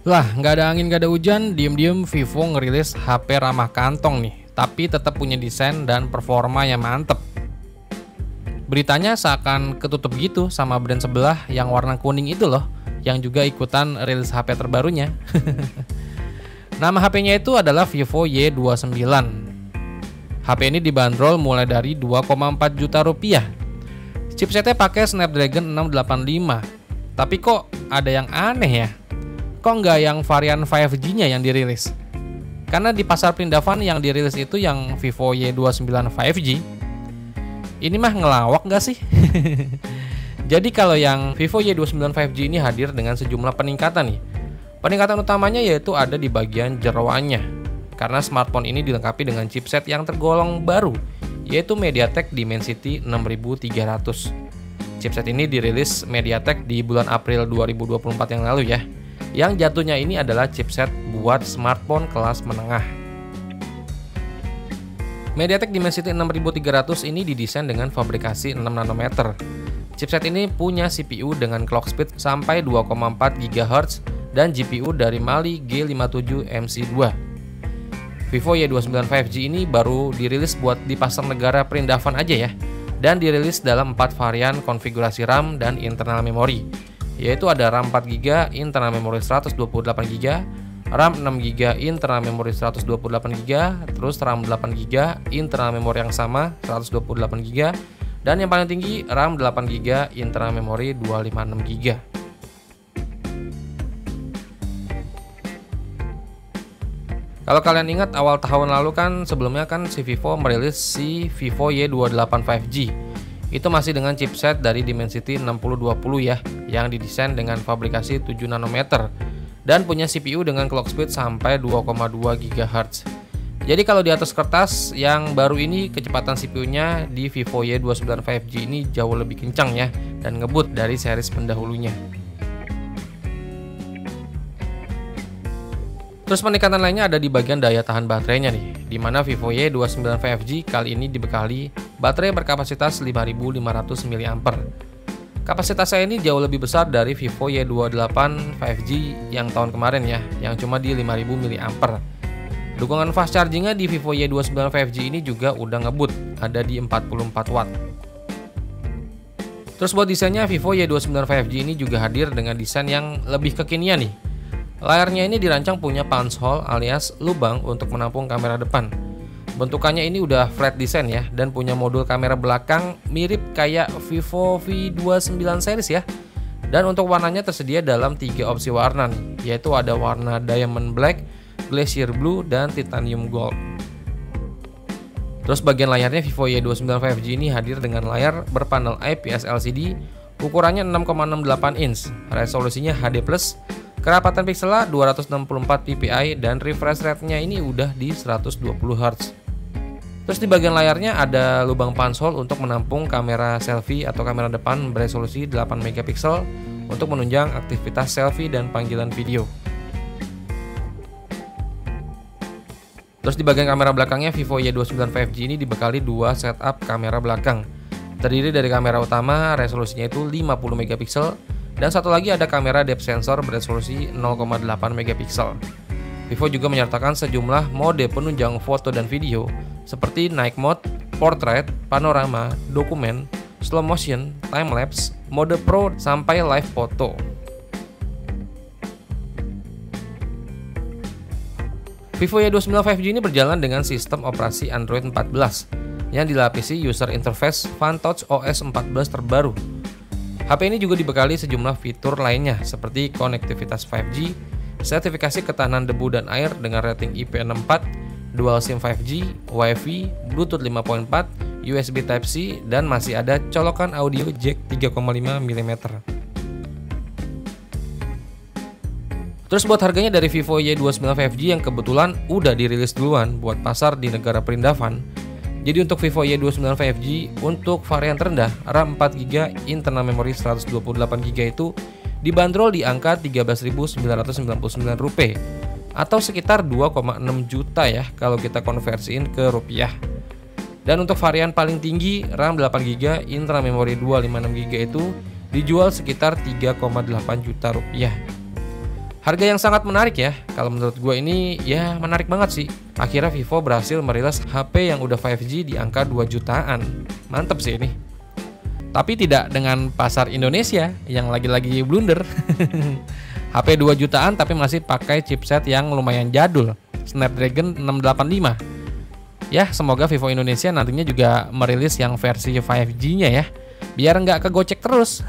Lah, nggak ada angin, nggak ada hujan, diem-diem Vivo ngerilis HP ramah kantong nih, tapi tetap punya desain dan performa yang mantep. Beritanya seakan ketutup gitu sama brand sebelah yang warna kuning itu loh, yang juga ikutan rilis HP terbarunya. Nama HP-nya itu adalah Vivo Y29. HP ini dibanderol mulai dari 2,4 juta rupiah. Chipsetnya pakai Snapdragon 685. Tapi kok ada yang aneh ya? Kok nggak yang varian 5G-nya yang dirilis? Karena di pasar perindavan yang dirilis itu yang Vivo Y29 5G. Ini mah ngelawak nggak sih? Jadi kalau yang Vivo Y29 5G ini hadir dengan sejumlah peningkatan nih. Peningkatan utamanya yaitu ada di bagian jeroannya. Karena smartphone ini dilengkapi dengan chipset yang tergolong baru, yaitu MediaTek Dimensity 6300. Chipset ini dirilis MediaTek di bulan April 2024 yang lalu ya. Yang jatuhnya ini adalah chipset buat smartphone kelas menengah. MediaTek Dimensity 6300 ini didesain dengan fabrikasi 6 nanometer. Chipset ini punya CPU dengan clock speed sampai 2,4 GHz dan GPU dari Mali G57 MC2. Vivo Y29 5G ini baru dirilis buat di pasar negara perindavan aja ya, dan dirilis dalam 4 varian konfigurasi RAM dan internal memori, yaitu ada RAM 4GB, internal memori 128GB, RAM 6GB, internal memori 128GB, terus RAM 8GB, internal memori yang sama 128GB, dan yang paling tinggi RAM 8GB, internal memori 256GB. Kalau kalian ingat awal tahun lalu kan sebelumnya kan si Vivo merilis si Vivo Y28 5G. Itu masih dengan chipset dari Dimensity 6020 ya, yang didesain dengan fabrikasi 7 nanometer dan punya CPU dengan clock speed sampai 2,2 GHz. Jadi kalau di atas kertas yang baru ini kecepatan CPU-nya di Vivo Y29 5G ini jauh lebih kencang ya dan ngebut dari series pendahulunya. Terus peningkatan lainnya ada di bagian daya tahan baterainya nih, di mana Vivo Y29 5G kali ini dibekali baterai berkapasitas 5500 mAh. Kapasitasnya ini jauh lebih besar dari Vivo Y28 5G yang tahun kemarin ya, yang cuma di 5000 mAh. Dukungan fast chargingnya di Vivo Y29 5G ini juga udah ngebut, ada di 44 watt. Terus buat desainnya Vivo Y29 5G ini juga hadir dengan desain yang lebih kekinian nih. Layarnya ini dirancang punya punch hole alias lubang untuk menampung kamera depan. Bentukannya ini udah flat design ya, dan punya modul kamera belakang mirip kayak Vivo V29 series ya. Dan untuk warnanya tersedia dalam 3 opsi warna nih, yaitu ada warna diamond black, glacier blue, dan titanium gold. Terus bagian layarnya Vivo Y29 5G ini hadir dengan layar berpanel IPS LCD, ukurannya 6,68 inch, resolusinya HD+, kerapatan pixelnya 264 ppi dan refresh rate-nya ini udah di 120 Hz. Terus di bagian layarnya ada lubang punch hole untuk menampung kamera selfie atau kamera depan beresolusi 8 MP untuk menunjang aktivitas selfie dan panggilan video. Terus di bagian kamera belakangnya Vivo Y29 5G ini dibekali 2 setup kamera belakang. Terdiri dari kamera utama resolusinya itu 50 MP dan satu lagi ada kamera depth sensor beresolusi 0,8 MP. Vivo juga menyertakan sejumlah mode penunjang foto dan video seperti night mode, portrait, panorama, dokumen, slow motion, time lapse, mode pro sampai live foto. Vivo Y29 5G ini berjalan dengan sistem operasi Android 14 yang dilapisi user interface FunTouch OS 14 terbaru. HP ini juga dibekali sejumlah fitur lainnya seperti konektivitas 5G, sertifikasi ketahanan debu dan air dengan rating IP64, dual SIM 5G, Wi-Fi, Bluetooth 5.4, USB Type-C, dan masih ada colokan audio jack 3,5 mm. Terus buat harganya dari Vivo Y29 5G yang kebetulan udah dirilis duluan buat pasar di negara perindavan. Jadi untuk Vivo Y29 5G untuk varian terendah RAM 4GB, internal memori 128GB itu dibanderol di angka Rp13.999 atau sekitar 2,6 juta ya kalau kita konversiin ke rupiah. Dan untuk varian paling tinggi RAM 8GB, internal memori 256GB itu dijual sekitar 3,8 juta rupiah. Harga yang sangat menarik ya. Kalau menurut gue ini ya menarik banget sih. Akhirnya Vivo berhasil merilis HP yang udah 5G di angka 2 jutaan. Mantep sih ini. Tapi tidak dengan pasar Indonesia yang lagi-lagi blunder. HP 2 jutaan tapi masih pakai chipset yang lumayan jadul, Snapdragon 685. Ya, semoga Vivo Indonesia nantinya juga merilis yang versi 5G-nya ya, biar nggak kegocek terus.